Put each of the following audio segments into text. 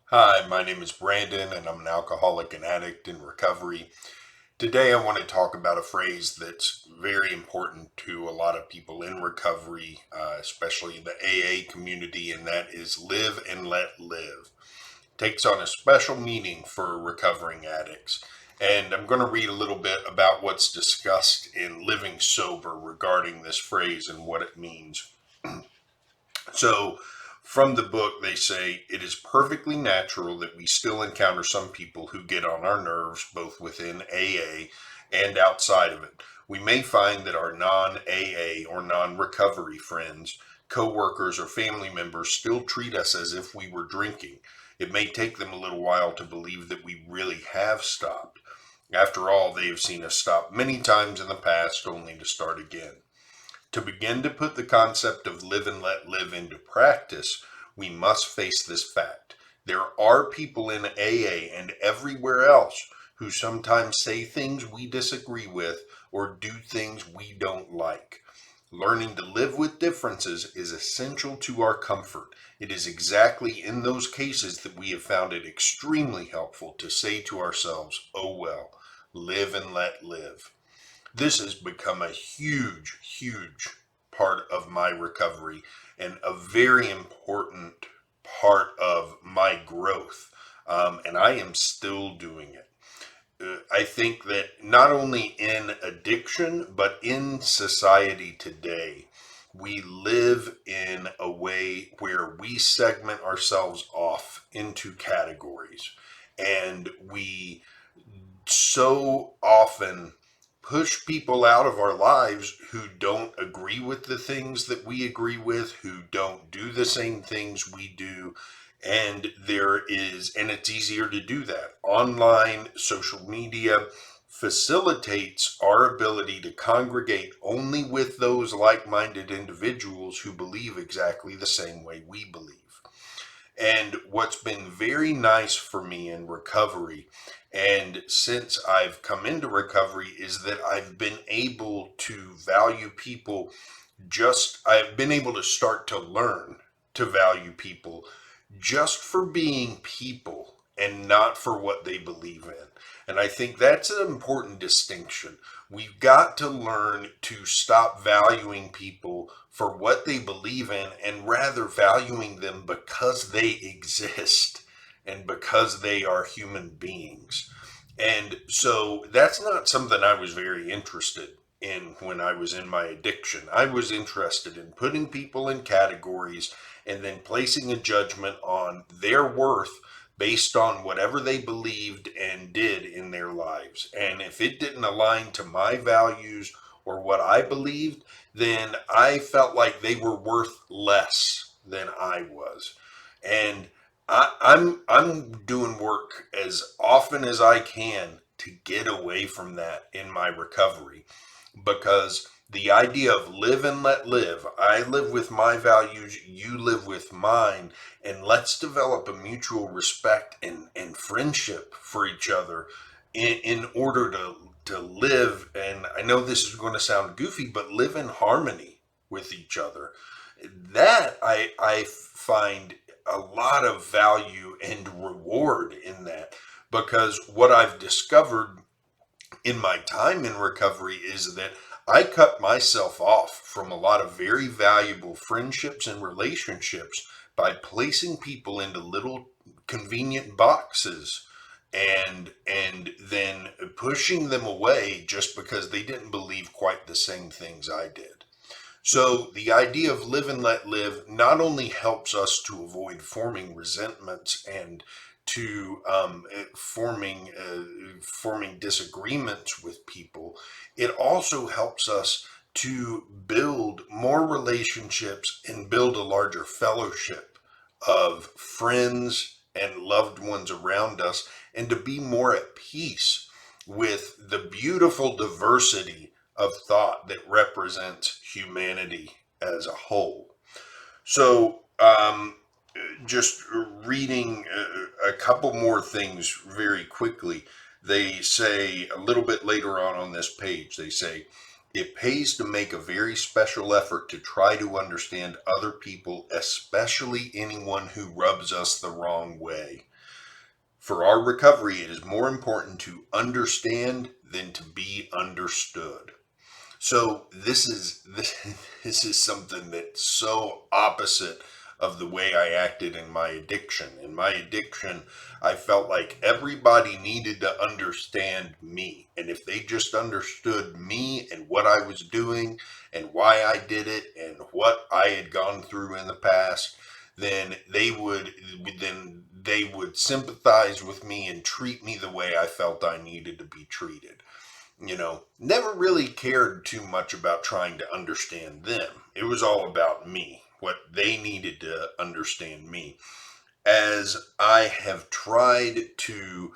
Hi, my name is Brandon, and I'm an alcoholic and addict in recovery. Today, I want to talk about a phrase that's very important to a lot of people in recovery, especially the AA community, and that is live and let live. Takes on a special meaning for recovering addicts. And I'm going to read a little bit about what's discussed in Living Sober regarding this phrase and what it means. So, from the book, they say it is perfectly natural that we still encounter some people who get on our nerves, both within AA and outside of it. We may find that our non AA or non recovery friends, co-workers, or family members still treat us as if we were drinking. It may take them a little while to believe that we really have stopped. After all, they have seen us stop many times in the past only to start again. To begin to put the concept of live and let live into practice, we must face this fact. There are people in AA and everywhere else who sometimes say things we disagree with or do things we don't like. Learning to live with differences is essential to our comfort. It is exactly in those cases that we have found it extremely helpful to say to ourselves, oh well, live and let live. This has become a huge part of my recovery and a very important part of my growth. And I am still doing it. I think that not only in addiction, but in society today, we live in a way where we segment ourselves off into categories. And we so often push people out of our lives who don't agree with the things that we agree with, who don't do the same things we do. And it's easier to do that. Online social media facilitates our ability to congregate only with those like minded individuals who believe exactly the same way we believe. And what's been very nice for me in recovery, and since I've come into recovery, is that I've been able to value people I've been able to start to learn to value people just for being people and not for what they believe in. And I think that's an important distinction. We've got to learn to stop valuing people for what they believe in and rather valuing them because they exist and because they are human beings. And so that's not something I was very interested in when I was in my addiction. I was interested in putting people in categories and then placing a judgment on their worth based on whatever they believed and did in their lives. And if it didn't align to my values or what I believed, then I felt like they were worth less than I was. And I'm doing work as often as I can to get away from that in my recovery, because the idea of live and let live, I live with my values, you live with mine, and let's develop a mutual respect and friendship for each other in order to live. And I know this is going to sound goofy, but live in harmony with each other. That I find a lot of value and reward in that, because what I've discovered in my time in recovery is that I cut myself off from a lot of very valuable friendships and relationships by placing people into little convenient boxes and then pushing them away just because they didn't believe quite the same things I did. So the idea of live and let live not only helps us to avoid forming resentments and to forming disagreements with people, it also helps us to build more relationships and build a larger fellowship of friends and loved ones around us, and to be more at peace with the beautiful diversity of thought that represents humanity as a whole. So, just reading a couple more things very quickly. They say a little bit later on this page, they say, It pays to make a very special effort to try to understand other people, especially anyone who rubs us the wrong way. For our recovery, it is more important to understand than to be understood. So this is something that's so opposite of the way I acted in my addiction. In my addiction, I felt like everybody needed to understand me. And if they just understood me and what I was doing and why I did it and what I had gone through in the past, then they would sympathize with me and treat me the way I felt I needed to be treated. Never really cared too much about trying to understand them. It was all about me, what they needed to understand me. As I have tried to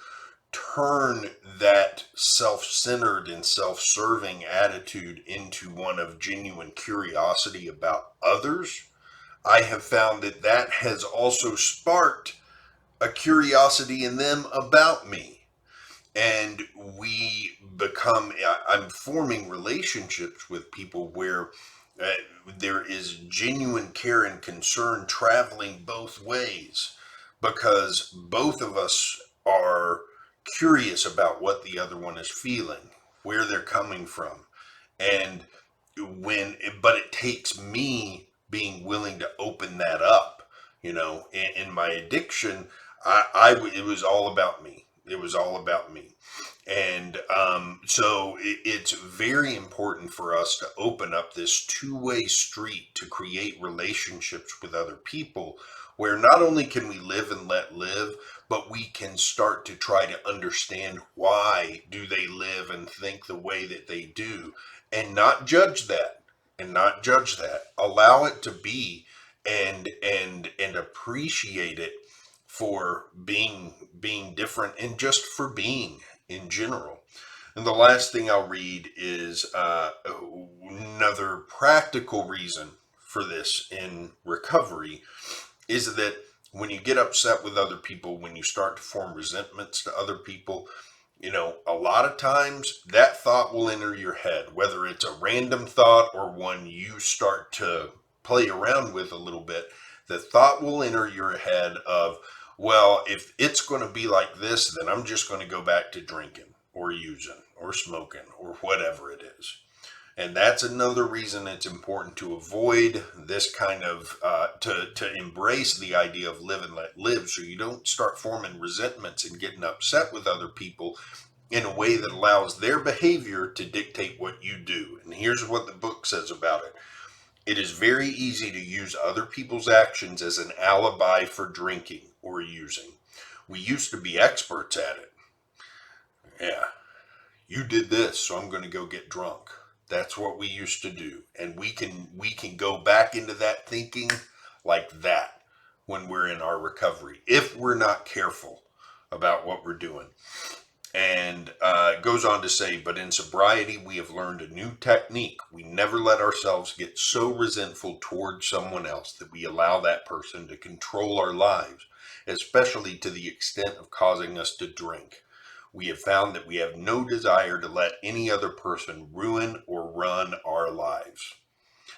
turn that self centered and self serving attitude into one of genuine curiosity about others, I have found that that has also sparked a curiosity in them about me. And I'm forming relationships with people where uh, there is genuine care and concern traveling both ways, because both of us are curious about what the other one is feeling, where they're coming from. And but it takes me being willing to open that up. In my addiction, it was all about me. It was all about me. And so it's very important for us to open up this two-way street to create relationships with other people, where not only can we live and let live, but we can start to try to understand why do they live and think the way that they do, and not judge that, allow it to be, and appreciate it for being different, and just for being in general. And the last thing I'll read is another practical reason for this in recovery is that when you get upset with other people, when you start to form resentments to other people, a lot of times that thought will enter your head, whether it's a random thought or one you start to play around with a little bit. The thought will enter your head of, well, if it's going to be like this, then I'm just going to go back to drinking or using or smoking or whatever it is. And that's another reason it's important to avoid this kind of, to embrace the idea of live and let live, so you don't start forming resentments and getting upset with other people in a way that allows their behavior to dictate what you do. And here's what the book says about it. It is very easy to use other people's actions as an alibi for drinking or using. We used to be experts at it. Yeah, you did this, so I'm going to go get drunk. That's what we used to do. And we can go back into that thinking like that when we're in our recovery, if we're not careful about what we're doing. And it goes on to say, but in sobriety, we have learned a new technique. We never let ourselves get so resentful towards someone else that we allow that person to control our lives, especially to the extent of causing us to drink. We have found that we have no desire to let any other person ruin or run our lives.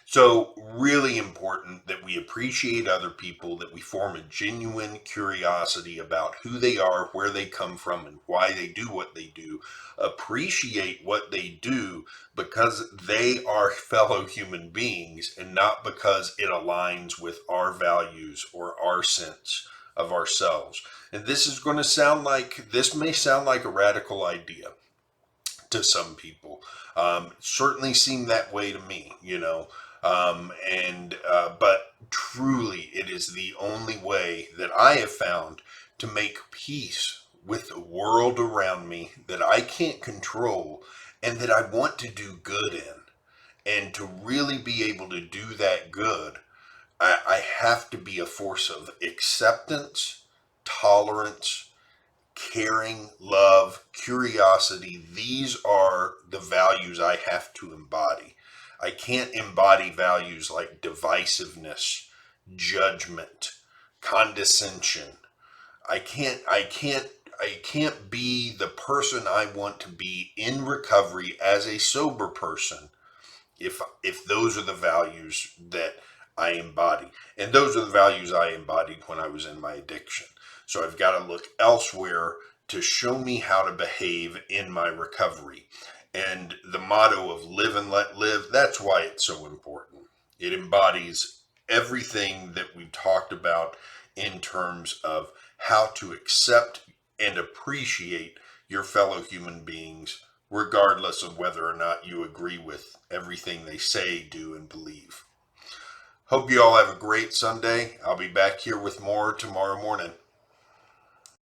So, really important that we appreciate other people, that we form a genuine curiosity about who they are, where they come from, and why they do what they do. Appreciate what they do because they are fellow human beings, and not because it aligns with our values or our sense of ourselves. And this may sound like a radical idea to some people. Certainly seemed that way to me, and but truly, it is the only way that I have found to make peace with the world around me that I can't control and that I want to do good in. And to really be able to do that good, I have to be a force of acceptance, tolerance, caring, love, curiosity. These are the values I have to embody. I can't embody values like divisiveness, judgment, condescension. I can't be the person I want to be in recovery as a sober person if those are the values that I embody. And those are the values I embodied when I was in my addiction. So I've got to look elsewhere to show me how to behave in my recovery. And the motto of live and let live, that's why it's so important. It embodies everything that we've talked about in terms of how to accept and appreciate your fellow human beings, regardless of whether or not you agree with everything they say, do, and believe. Hope you all have a great Sunday. I'll be back here with more tomorrow morning.